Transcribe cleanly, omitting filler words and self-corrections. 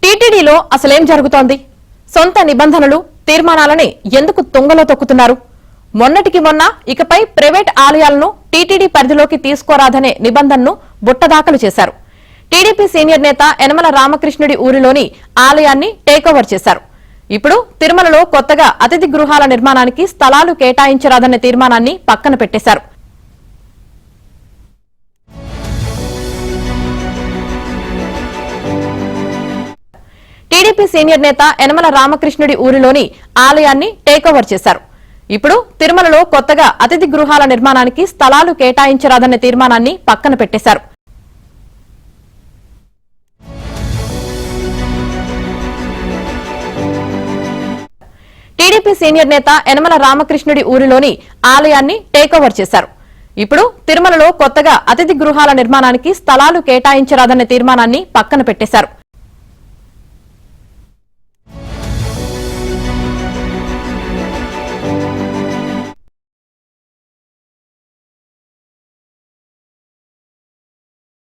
టీటీడీలో అసలేం జరుగుతోంది? సొంత నిబంధనలు, తీర్మానాలని ఎందుకు తుంగలో తొక్కుతున్నారు? మొన్నటికి మొన్న ఇకపై ప్రైవేట్ ఆలయాలను టీటీడీ పరిధిలోకి తీసుకోరాదనే నిబంధనను బుట్టదాఖలు చేశారు. టీడీపీ సీనియర్ నేత యనమల రామకృష్ణుడి ఊరిలోని ఆలయాన్ని టేకోవర్ చేశారు. ఇప్పుడు తిరుమలలో కొత్తగా అతిథి గృహాల నిర్మాణానికి స్థలాలు కేటాయించరాదనే తీర్మానాన్ని పక్కన పెట్టేశారు. టీడీపీ సీనియర్ నేత యనమల రామకృష్ణుడి ఊరిలోని ఆలయాన్ని టేకోవర్ చేశారు. ఇప్పుడు తిరుమలలో కొత్తగా అతిథి గృహాల నిర్మాణానికి స్థలాలు కేటాయించరాదనే తీర్మానాన్ని పక్కన పెట్టేశారు. టీడీపీ సీనియర్ నేత యనమల రామకృష్ణుడి ఊరిలోని ఆలయాన్ని టేకోవర్ చేశారు. ఇప్పుడు తిరుమలలో కొత్తగా అతిథి గృహాల నిర్మాణానికి స్థలాలు కేటాయించరాదనే తీర్మానాన్ని పక్కన పెట్టేశారు.